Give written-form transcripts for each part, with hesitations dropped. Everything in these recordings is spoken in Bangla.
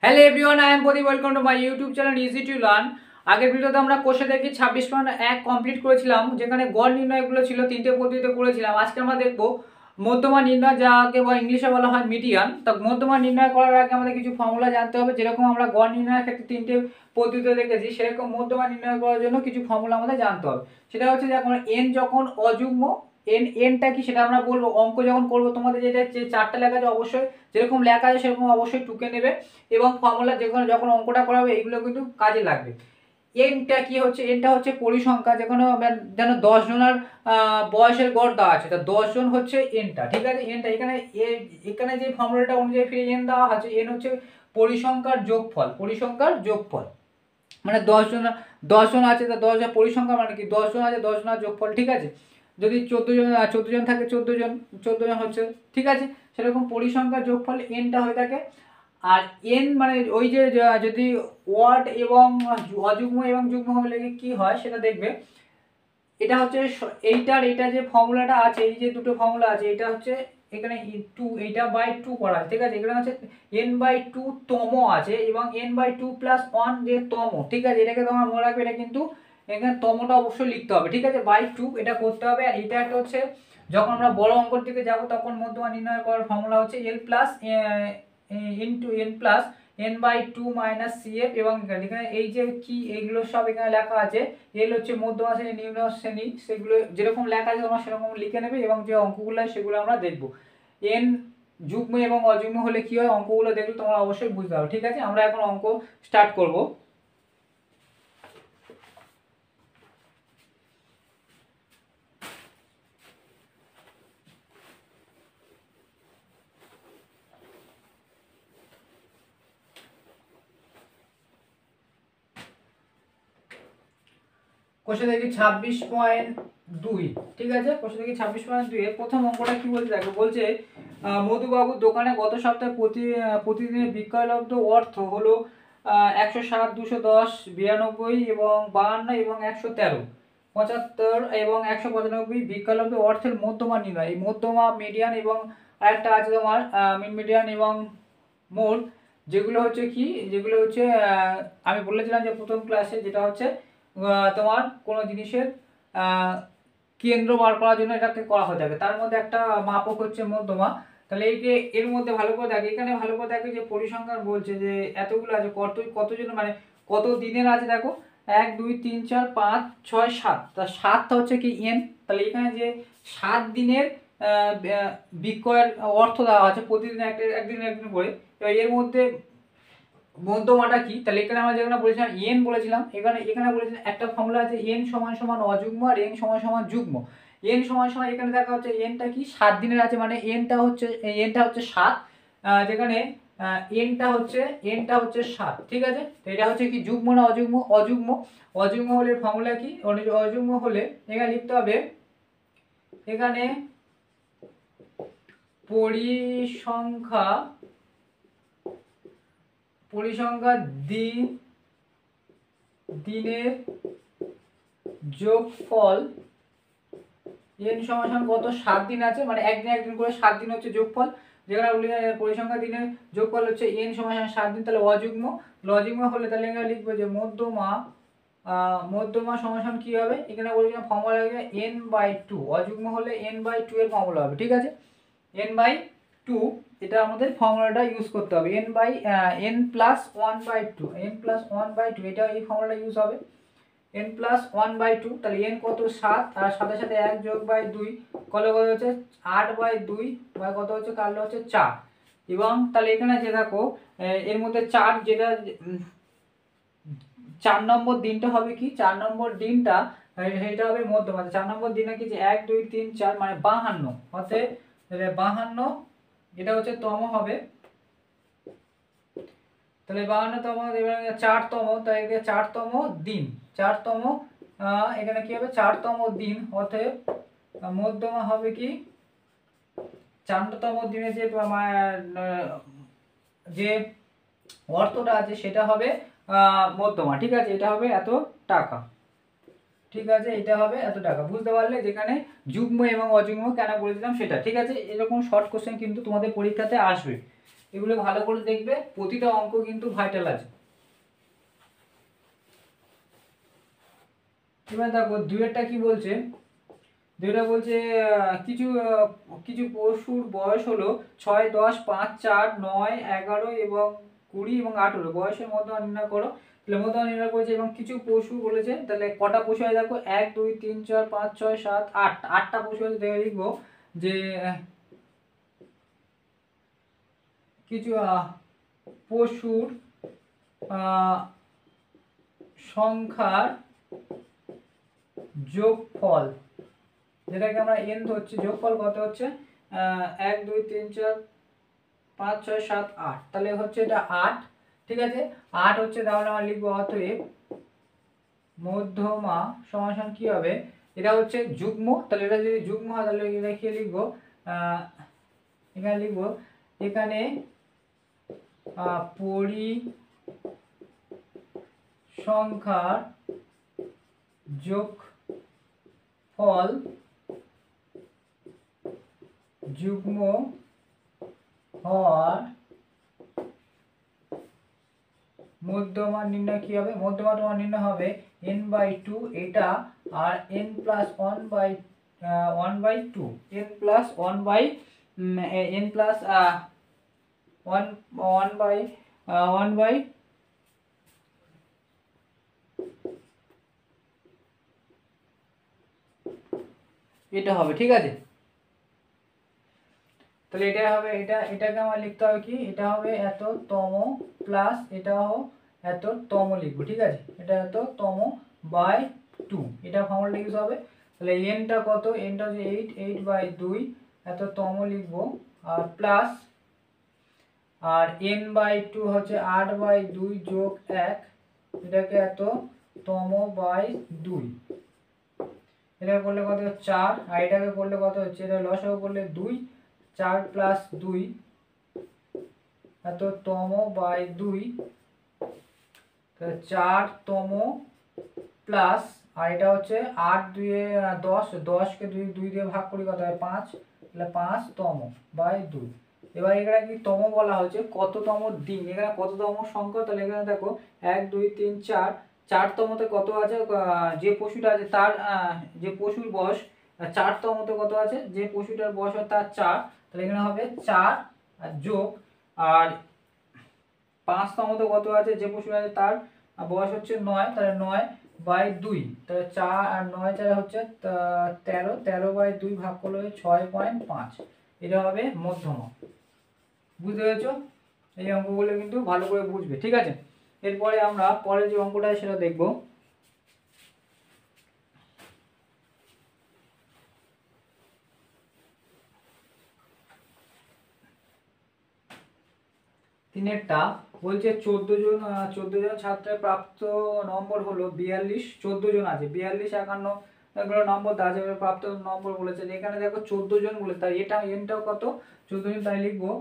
Hello everyone, I am Pradip. Welcome to my YouTube channel easy to learn. আগের ভিডিওতে আমরা কোষে দেখি 26.1 কমপ্লিট করেছিলাম, যেখানে গড় নির্ণয়গুলো ছিল তিনটে পদ্ধতিতে করেছিলাম। আজকে আমরা দেখব মধ্যমা নির্ণয়, যাকে বা ইংলিশে বলা হয় মিডিয়ান। তো মধ্যমা নির্ণয় করার আগে আমাদের কিছু ফর্মুলা জানতে হবে। যেরকম আমরা গড় নির্ণয়ের ক্ষেত্রে তিনটে পদ্ধতিতে দেখেছি, সেরকম মধ্যমা নির্ণয় করার জন্য কিছু ফর্মুলা আমাদের জানতে হবে। সেটা হচ্ছে যে এখন এন যখন অযুগ্ম, এনটা কি সেটা আমরা বলবো। অঙ্ক যখন করবো তোমাদের যে চারটা লেখা আছে, অবশ্যই যেরকম লেখা আছে সেরকম অবশ্যই টুকে নেবে, এবং ফর্মুলা যখন অঙ্কটা করা হবে এইগুলো কিন্তু কাজে লাগবে। এনটা কি হচ্ছে? এনটা হচ্ছে পরিসংখ্যা, যেখানে যেন 10 জনের বয়সের গড় দেওয়া আছে, তা 10 জন হচ্ছে এনটা। ঠিক আছে, এনটা এখানে যে ফর্মুলাটা অনুযায়ী ফিরে এন দেওয়া আছে, এন হচ্ছে পরিসংখ্যার যোগফল। পরিসংখ্যার যোগফল মানে 10 জন আছে, তা 10 জন পরিসংখ্যা মানে কি 10 জন আছে, 10 জনের যোগফল। ঠিক আছে, যদি 14 জন থাকে, 14 জন হচ্ছে। ঠিক আছে, সেরকম পরিসংখ্যার যোগফল এনটা হয়ে থাকে। আর এন মানে ওই যে যদি ওয়ার্ড এবং অযুগ্ম এবং যুগ্ম হলে কি হয় সেটা দেখবে। এটা হচ্ছে এইটা যে ফর্মুলাটা আছে, এই যে দুটো ফর্মুলা আছে, এটা হচ্ছে এখানে টু, এইটা বাই টু করা আছে। ঠিক আছে, এখানে হচ্ছে এন বাই টু তম আছে, এবং n by two plus one যে তম। ঠিক আছে, এটাকে তোমার মনে রাখবে, এটা কিন্তু এখানে তমটা অবশ্যই লিখতে হবে। ঠিক আছে, বাই টু এটা করতে হবে। আর এটা একটা হচ্ছে যখন আমরা বড় অঙ্কের দিকে যাব, তখন মধ্যমা নির্ণয় করার ফর্মুলা হচ্ছে L plus into N plus N by two minus C F. এবং এখানে এই যে কি এইগুলো সব এখানে লেখা আছে। এল হচ্ছে মধ্যমা শ্রেণী, নিম্ন শ্রেণী, সেগুলো যেরকম লেখা আছে তোমরা সেরকম লিখে নেবে, এবং যে অঙ্কগুলো সেগুলো আমরা দেখব। এন যুগ্ম এবং অযুগ্ম হলে কি হয়, অঙ্কগুলো দেখলে তোমরা অবশ্যই বুঝতে পারবে। ঠিক আছে, আমরা এখন অঙ্ক স্টার্ট করব। কোষে দেখি 26.2। ঠিক আছে, কোষে দেখি 26.2 এর প্রথম অঙ্কটা কি বলছে দেখো। বলছে মধুবাবুর দোকানে গত সপ্তাহে প্রতিদিনের বিক্রয়লব্ধ অর্থ হলো 107, 210, 92 এবং 52 এবং 113, 75 এবং 195। বিক্রয়লব্ধ অর্থের মধ্যমা নির্ণয়। এই মধ্যমা, মিডিয়ান এবং আরেকটা আছে তোমার মিডিয়ান এবং মোড, যেগুলো হচ্ছে কি, যেগুলো হচ্ছে আমি বলেছিলাম যে প্রথম ক্লাসে, যেটা হচ্ছে তোমার কোনো জিনিসের কেন্দ্র বার করার জন্য এটাকে করা হয়ে থাকে। তার মধ্যে একটা মাপক হচ্ছে মধ্যমা। তাহলে এই যে এর মধ্যে ভালো করে দেখে, এখানে ভালো করে দেখে যে পরিসংখ্যান বলছে যে এতগুলো আছে, কতজন মানে কত দিনের আছে দেখো, 1 2 3 4 5 6 7। তা 7টা হচ্ছে কি এন। তাহলে এখানে যে 7 দিনের বিক্রয়ের অর্থ দেওয়া আছে, প্রতিদিন একদিন একদিন করে। এবার এর মধ্যে মধ্যমাটা কি, তাহলে এখানে আমরা যেখানে বলেছিলাম এন বলেছিলাম, এখানে বলেছিলাম একটা ফর্মুলা আছে এন সমান সমান অযুগ্ম আর এন সমান সমান যুগ্ম। এন সমান সমান এখানে দেখা হচ্ছে এনটা কি 7 দিনের আছে, মানে এনটা হচ্ছে 7, যেখানে এনটা হচ্ছে 7। ঠিক আছে, তো এটা হচ্ছে কি যুগ্ম না অযুগ্ম? অযুগ্ম। অযুগ্ম হলে ফর্মুলা কি, অযুগ্ম হলে এখানে লিখতে হবে, এখানে পরিসংখ্যা দিনের যোগফল এন সমান কত, 7 দিন আছে, মানে একদিন একদিন করে 7 দিন হচ্ছে যোগফল। যেখানে পরিসংখ্যা দিনের যোগফল হচ্ছে এন সমান 7 দিন, তাহলে অযুগ্ম। অযুগ্ম হলে তাহলে এখানে লিখবো যে মধ্যমা সমান কি হবে, এখানে বলেছিলাম ফর্মুলা হবে এন বাই টু। অযুগ্ম হলে এন বাই টু এর ফর্মুলা হবে। ঠিক আছে, এন বাই টু, এটা আমাদের ফর্মুলাটা ইউজ করতে হবে। N plus one by two, n plus one by two, এটা এই ফর্মুলাটা ইউজ হবে। N plus one by two, তাহলে এন কত 7, আর সাথে সাথে 1 যোগ বাই 2 কত হচ্ছে 8 বাই 2 বাই কত হচ্ছে, কাটলে হচ্ছে 4। এবং তাহলে এখানে যে দেখো এর মধ্যে 4, যেটা 4 নম্বর দিনটা হবে কি, 4 নম্বর দিনটা এটা হবে মধ্যমা। 4 নম্বর দিনে কি যে 1 2 3 4 মানে 52 হতে, তাহলে 52 এটা হচ্ছে তম হবে। তাহলে 52তম, এবার 4তম, তাই 4তম দিন, 4তম এখানে কি হবে 4তম দিন। অতএব মধ্যমা হবে কি 4তম দিনে যে অর্থটা আছে সেটা হবে মধ্যমা। ঠিক আছে, এটা হবে এত টাকা। ঠিক আছে, এটা হবে এত টাকা। বুঝতে পারলে যেখানে যুগ্ম এবং অযুগ্ম কেন বলেছিলাম সেটা। ঠিক আছে, এরকম শর্ট কোশ্চেন কিন্তু তোমাদের পরীক্ষাতে আসবে। এগুলো ভালো করে দেখবে, প্রতিটা অঙ্ক কিন্তু ভাইটাল আছে। এবার দেখো দুইয়েরটা কি বলছে, দুইটা বলছে কিছু কিছু পশুর বয়স হলো 6, 10, 5, 4, 9, 11 এবং 20 এবং 18 বয়সের মধ্যমান নির্ণয় করো। তাহলে মধ্যমান নির্ণয় করেছে এবং কিছু পশু বলেছে, তাহলে কটা পশু আছে দেখো 1, 2, 3, 4, 5, 6, 7, 8, 8টা পশু আছে। দেখে লিখবো যে কিছু পশুর সংখ্যার যোগফল, যেটাকে আমরা n ধরছি, যোগফল কত হচ্ছে 1, 2, 3, 4, 5, 6, 7, 8, তাহলে হচ্ছে এটা 8। ঠিক আছে, 8 হচ্ছে, তাহলে আমরা লিখবো অতএব মধ্যমা সমান সমান কি হবে, এটা হচ্ছে যুগ্ম, তাহলে এটা যদি যুগ্ম হয় তাহলে লিখে লিখবো এখানে লিখবো এখানে পরিসংখ্যার যোগফল যুগ্ম হওয়ার মধ্যমান নির্ণয় কি হবে, মধ্যমান তোমার নির্ণয় হবে n/2 এটা, আর n+1/2, n+1/1 এটা হবে। ঠিক আছে, তাহলে এটা হবে, এটাকে আমার লিখতে হবে কি, এটা হবে এততম প্লাস এটাও এততম লিখবো। ঠিক আছে, এটা এততম বাই 2, এটা ফর্মুলা ইউজ হবে। তাহলে এনটা কত, এনটা হচ্ছে 8/2 এততম লিখবো, আর প্লাস, আর n/2 হচ্ছে 8/2 যোগ 1, এটাকে এততম বাই 2, এটা করলে কত 4, আর এটাকে করলে কত হচ্ছে, এটা লসাগু করলে 2, 4 + 2 এততম বাই 2, তাহলে 4তম প্লাস, আর এটা হচ্ছে 8 2 10, 10কে 2 দিয়ে ভাগ করি কত হয় 5, তাহলে 5তম বাই 2। এবার এখানে কি তম বলা হয়েছে, কততম দিন, এখানে কততম সংখ্যা, তাহলে এখানে দেখো 1, 2, 3, 4, 4তমতে কত আছে, যে পশুটা আছে তার যে পশুর বয়স 4তমতে কত আছে, যে পশুটার বয়স তার 4, তাহলে এখানে হবে 4 আর যোগ, আর 5তমতে কত আছে, যে পশুটা আছে তার বয়স হচ্ছে 9, তাহলে 9/2, তাহলে 4 আর 9 4 হচ্ছে 13, 13/2 ভাগ করলে 6.5, এটা হবে মধ্যমা। বুঝতে পেরেছো? এই অঙ্কগুলো কিন্তু ভালো করে বুঝবে। ঠিক আছে, এরপরে আমরা পরের যে অঙ্কটা সেটা দেখব। তিনেরটা বলছে 14 জন ছাত্রের প্রাপ্ত নম্বর হলো 42, 14 জন আছে 42, 51 এগুলো নম্বর দেওয়া আছে, প্রাপ্ত নম্বর বলেছে। এখানে দেখো 14 জন বলে, তাই এটা এনটাও কত 14 জন, তাই লিখবো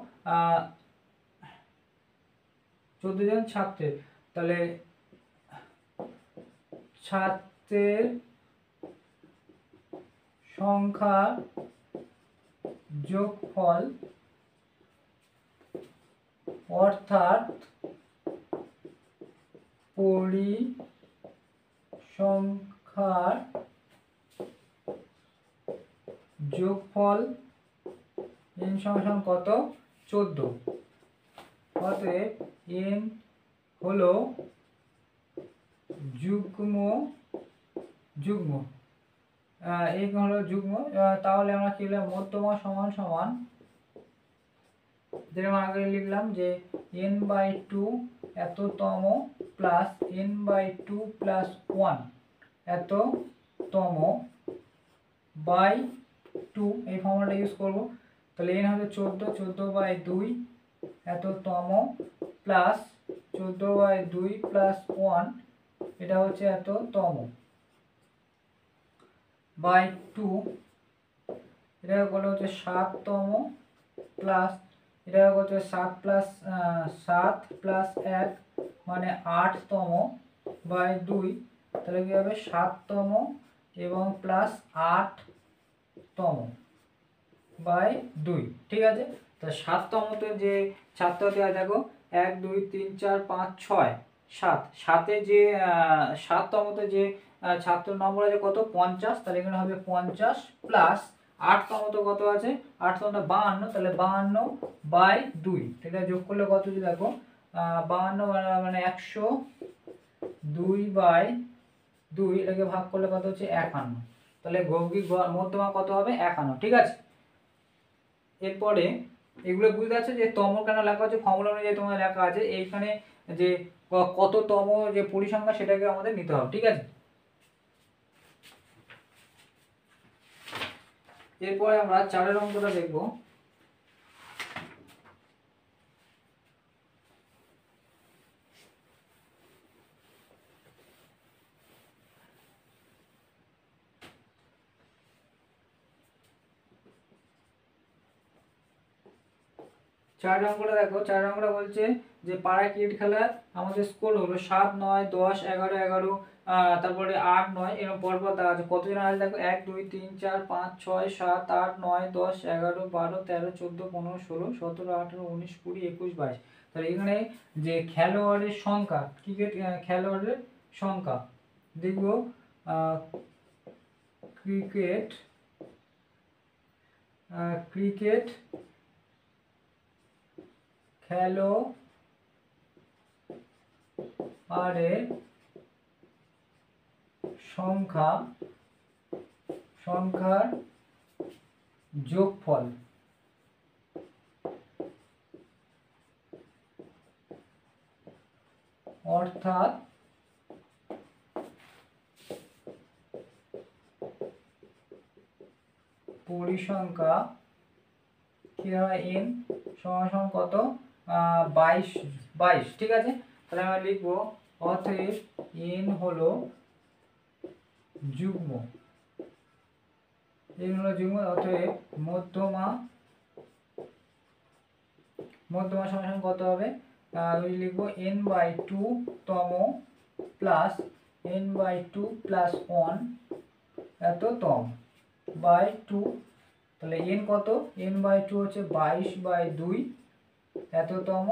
14 জন ছাত্রের, তাহলে ছাত্রের সংখ্যার যোগফল অর্থাৎ পরিসংখ্যার যোগফল n সমান কত 14, অতএব n হলো যুগ্ম এই হলো যুগ্ম। তাহলে আমরা কি লিখলাম, মধ্যমা সমান সমান, যেরকম আগে লিখলাম যে n/2 এততম প্লাস n/2 + 1 এততম বাই 2, এই ফর্মুলাটা ইউজ করব। তাহলে n হবে 14, 14/2 এততম প্লাস 14/2 + 1, এটা হচ্ছে এততম বাই 2, এটা বলে হচ্ছে 7তম প্লাস, এটা হচ্ছে 7 + 1 মানে 8তম বাই 2, তাহলে কি হবে 7তম এবং প্লাস 8তম বাই 2। ঠিক আছে, তা 7তমতে যে ছাত্র দেওয়া দেখো 1 2 3 4 5 6 7, 7-এ যে 7তমতে যে ছাত্র নম্বর আছে কত 50, তাহলে এখানে হবে 50 প্লাস 8তমতে কত আছে 8তমতে 52, তাহলে 52/2, এটা যোগ করলে কত হচ্ছে দেখো 52 মানে 102/2, এটাকে ভাগ করলে কত হচ্ছে 51, তাহলে যৌগিক মধ্যমা কত হবে 51, ঠিক আছে। এরপরে এগুলো বুঝতে পারছো যে তম কেন লেখা আছে, ফর্মুলা অনুযায়ী তোমার লেখা আছে এইখানে যে কততম যে পরিসংখ্যা সেটাকে আমাদের নিতে হবে, ঠিক আছে। এরপরে আমরা 4-এর অঙ্কটা দেখব। চার অঙ্কটা দেখো, 4 অঙ্কটা বলছে যে পাড়ায় ক্রিকেট খেলা আমাদের স্কোর হলো 7 9 10 11 11, তারপরে 8 9, এরকম পরপর দেওয়া আছে। কতজন আছে দেখো 1 2 3 4 5 6 7 8 9 10 11 12 13 14 15 16 17 18 19 20 21 22, তাহলে এখানে যে খেলোয়াড়ের সংখ্যা, ক্রিকেট খেলোয়াড়ের সংখ্যা দেখব ক্রিকেট খেলোয়াড়ের সংখ্যার যোগফল, অর্থাৎ পরিসংখ্যা কি হয় n সমান কত 22, ঠিক আছে। তাহলে আমরা লিখবো অতএব n হলো যুগ্ম, অতএব মধ্যমা সমান কত হবে লিখবো n/2 তম প্লাস n/2 প্লাস 1 এততম বাই 2, তাহলে n কত n/2 হচ্ছে 22/2 এততম,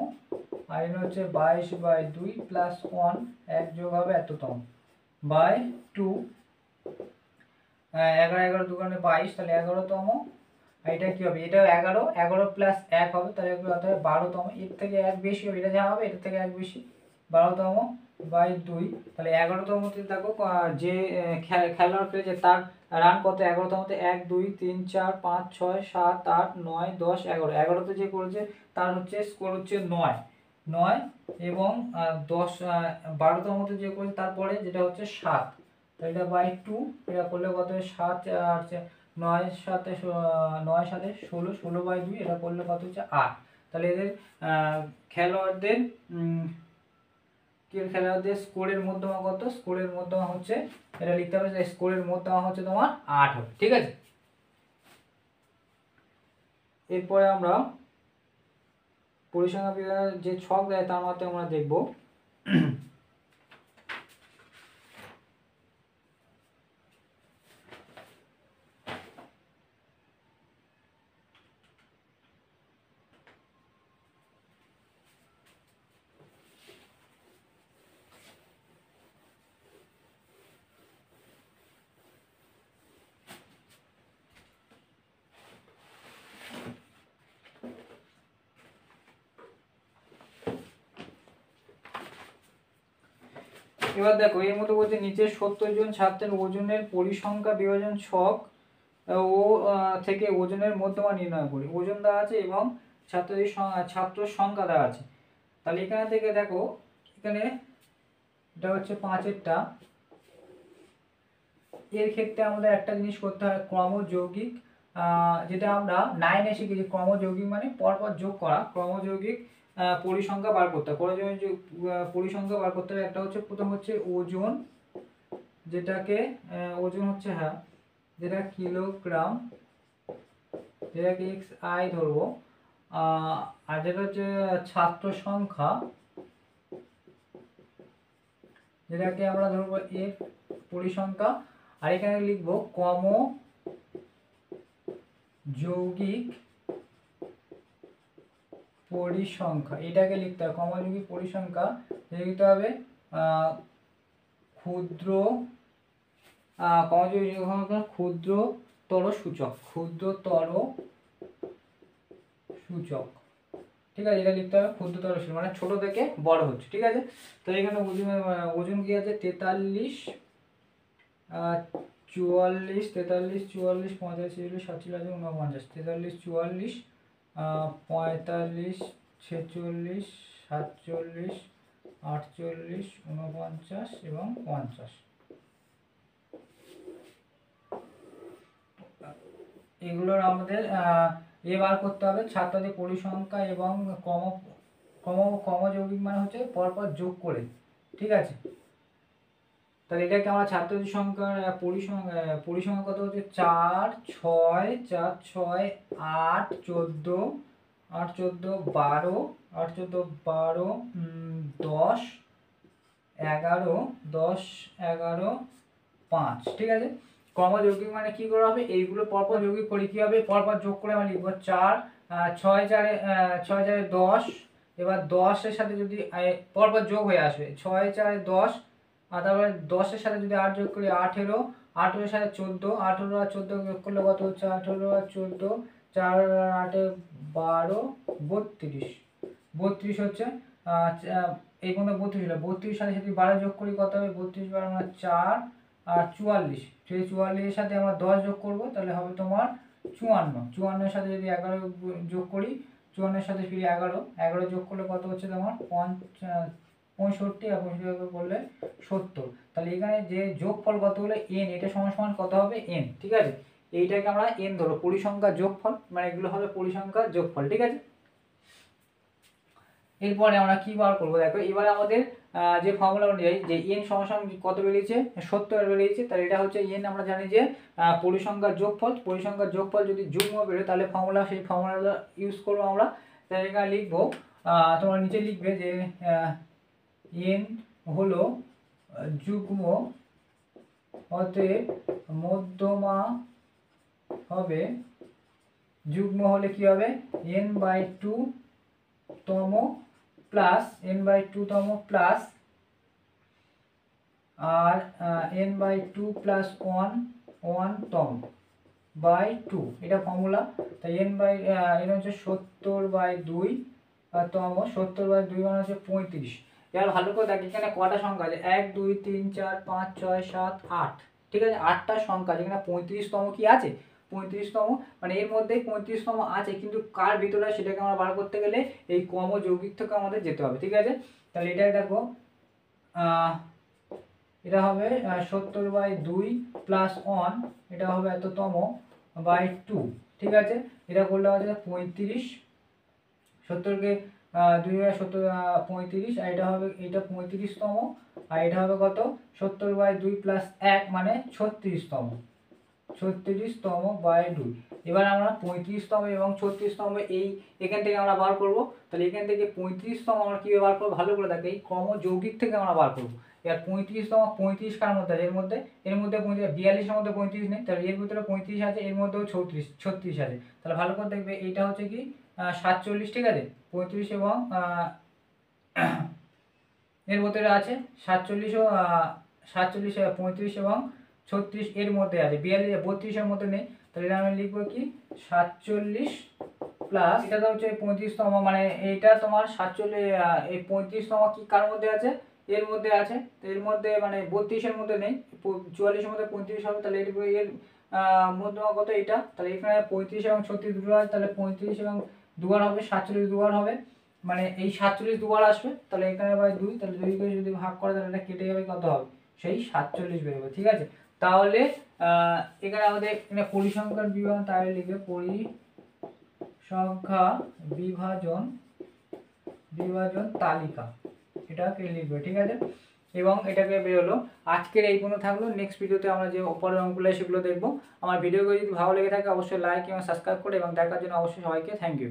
আর n হচ্ছে 22/2 প্লাস 1 এক যোগ হবে এততম বাই 2, 11 11 দুগুণে 22, তাহলে 11তম, আর এটা কি হবে এটা 11 11 প্লাস 1 হবে, তাহলে অর্থাৎ 12তম, এর থেকে 1 বেশি হবে, এটা যা হবে এর থেকে 1 বেশি 12তম বাই 2, তাহলে 11তমতে দেখো যে খেলোয়াড় খেলেছে তার রান কত 11তমতে 1 2 3 4 5 6 7 8 9 10 11, 11তে যে করেছে তার হচ্ছে স্কোর হচ্ছে 9 এবং 12তমতে যে করেছে তারপরে যেটা হচ্ছে 7, তাহলে এটা বাই 2, এটা করলে কত 7 আর 9 7 16 16/2, এটা করলে কত হচ্ছে 8, তাহলে এদের খেলোয়াড়দের স্কোরের মধ্যমা কত, স্কোরের মধ্যমা হচ্ছে এটা লিখতে হবে যে স্কোরের মধ্যমা হচ্ছে তোমার 8 হবে, ঠিক আছে। এরপরে আমরা পরিসংখ্যা যে ছক দেয় তার মাধ্যমে আমরা দেখব। এবার দেখো এর মধ্যে বলছে নিচে 70 জন ছাত্রের ওজনের পরিসংখ্যা বিভাজন ছক ও থেকে ওজনের মধ্যমা নির্ণয় করি। ওজন দেওয়া আছে এবং ছাত্র সংখ্যা দেওয়া আছে। তাহলে এখানে থেকে দেখো এখানে এটা হচ্ছে 5-এরটা, এর ক্ষেত্রে আমাদের একটা জিনিস করতে হয় ক্রমযৌগিক, যেটা আমরা 9-এ শিখেছি। ক্রমযৌগিক মানে পরপর যোগ করা, ক্রমযৌগিক পরিসংখ্যা বার করতে হবে। পরিসংখ্যা বার করতে হবে একটা হচ্ছে প্রথম হচ্ছে ওজন, যেটাকে ওজন হচ্ছে যেটা কিলোগ্রাম, যেটাকে xi ধরবো, আর যেটা হচ্ছে ছাত্র সংখ্যা, যেটাকে আমরা ধরবো f পরিসংখ্যা, আর এখানে লিখবো ক্রমযৌগিক পরিসংখ্যা, এটাকে লিখতে হবে কর্মযোগী পরিসংখ্যা, লিখতে হবে ক্ষুদ্র কর্মযোগী ক্ষুদ্রতর সূচক, ক্ষুদ্রতর সূচক, ঠিক আছে। এটা লিখতে হবে ক্ষুদ্রতর সূচক মানে ছোট থেকে বড় হচ্ছে, ঠিক আছে। তো এখানে ওজন কি আছে 43 44 43 44 45 46 47 49 43 44 45 46 47 48 49 এবং 50, এগুলোর আমাদের বার করতে হবে ছাত্রদের পরিসংখ্যা এবং কর্মযৌগিক মানে হচ্ছে পরপর যোগ করে, ঠিক আছে। তাহলে এটাকে আমরা ছাত্রদের সংখ্যার পরিসংখ্যা কত হচ্ছে 4 6 4 6 8 14 8 14 12 8 14 12 10 11 10 11 5, ঠিক আছে। কর্মযৌগিক মানে কি করা হবে, এইগুলো পরপর যৌগিক করে কি হবে, পরপর যোগ করে আমরা লিখবো 4 6 4 6 4 10, এবার 10 এর সাথে যদি পরপর যোগ হয়ে আসবে 6 4 10, আর তারপরে 10 এর সাথে যদি 8 যোগ করি 18, 18 এর সাথে 14, 18 আর 14 যোগ করলে কত হচ্ছে 18 আর 14 4 আর 8 12 32, 32 হচ্ছে এই পর্যন্ত 32 হলো, 32 সাথে যদি 12 যোগ করি কত হবে 32 12 আমরা 4 আর 44, সেই 44 এর সাথে আমরা 10 যোগ করব তাহলে হবে তোমার 54, 54 এর সাথে যদি 11 যোগ করি 54 এর সাথে ফিরে 11 যোগ করলে কত হচ্ছে তোমার 65 আর 65 করলে 70। তাহলে এখানে যে যোগফল কত হলো n, এটা সমান কত হবে n, ঠিক আছে। এইটাকে আমরা n ধরো পরিসংখ্যার যোগফল, মানে এগুলো হবে পরিসংখ্যার যোগফল, ঠিক আছে। এরপরে আমরা কি বার করবো দেখো, এবারে আমাদের যে ফর্মুলা অনুযায়ী যে n সমান কত বেরিয়েছে 70 বেরিয়েছে, তাহলে এটা হচ্ছে n, আমরা জানি যে পরিসংখ্যার যোগফল যদি যুগ্ম বেরোয় তাহলে সেই ফর্মুলাটা ইউজ করবো আমরা। তাহলে এখানে লিখবো তোমরা নিচে লিখবে যে n হলো যুগ্ম, অতএব মধ্যমা হবে, যুগ্ম হলে কি হবে n/2 তম প্লাস n/2 তম প্লাস আর n/2 প্লাস 1 তম বাই 2, এটা ফর্মুলা। তাই n হচ্ছে 70/2 তম, 70/2 মানে হচ্ছে 35। এবার ভালো করে দেখ এখানে কটা সংখ্যা আছে 1 2 3 4 5 6 7 8, ঠিক আছে। 8টা সংখ্যা, যেখানে 35তম কি আছে 35তম, মানে এর মধ্যেই 35তম আছে, কিন্তু কার ভিতরে সেটাকে আমরা বার করতে গেলে এই কর্মযৌগিক থেকে আমাদের যেতে হবে, ঠিক আছে। তাহলে এটা দেখো এটা হবে 70/2 প্লাস 1, এটা হবে এততম বাই 2, ঠিক আছে। এটা করলে হচ্ছে 35, 70কে 2 আর 70 35, আর এটা হবে এটা 35তম, আর এটা হবে কত 70/2 প্লাস 1 মানে 36তম বাই 2। এবার আমরা 35তম এবং 36তম এখান থেকে আমরা বার করব। তাহলে এখান থেকে 35তম আমরা কীভাবে বার করবো ভালো করে দেখো, এই কর্মযৌগিক থেকে আমরা বার করবো। এবার 35তম 35 কার মধ্যে আছে, এর মধ্যে 42 এর মধ্যে 35 নেই, তাহলে এর ভিতরে 35 আছে, এর মধ্যেও 36 আছে। তাহলে ভালো করে দেখবে এইটা হচ্ছে কি 47, ঠিক আছে। 35 এবং এর ভিতরে আছে 47 ও 47 35 এবং 36 এর মধ্যে আছে, 42 32 এর মধ্যে নেই। তাহলে আমি লিখবো কি 47 প্লাস এটা তো হচ্ছে 35তম, মানে এইটা তোমার 47 এই 35তম কি কার মধ্যে আছে এর মধ্যে আছে, তো এর মধ্যে মানে 32 এর মধ্যে নেই, 44 এর মধ্যে 35 হবে, তাহলে এর মধ্যমা কত এটা, তাহলে এখানে 35 এবং 36 দুটো আছে, তাহলে 35 এবং দুবার হবে 47 দুবার হবে, মানে এই 47 দুবার আসবে, তাহলে এখানে বাই 2, তাহলে 2 কে যদি ভাগ করে তাহলে এটা কেটে যাবে, কত হবে সেই 47 বেরোবে, ঠিক আছে। তাহলে এখানে আমাদের এখানে পরিসংখ্যান বিভাজন, তাহলে লিখবে পরিসংখ্যা বিভাজন তালিকা, এটাকে লিখবে, ঠিক আছে। এবং এটাকে বেরোলো। আজকের এই পর্যন্ত থাকলো, নেক্সট ভিডিওতে আমরা যে পরের অঙ্কগুলো সেগুলো দেখবো। আমার ভিডিওগুলো যদি ভালো লেগে থাকে অবশ্যই লাইক এবং সাবস্ক্রাইব করে এবং দেখার জন্য অবশ্যই সবাইকে থ্যাংক ইউ।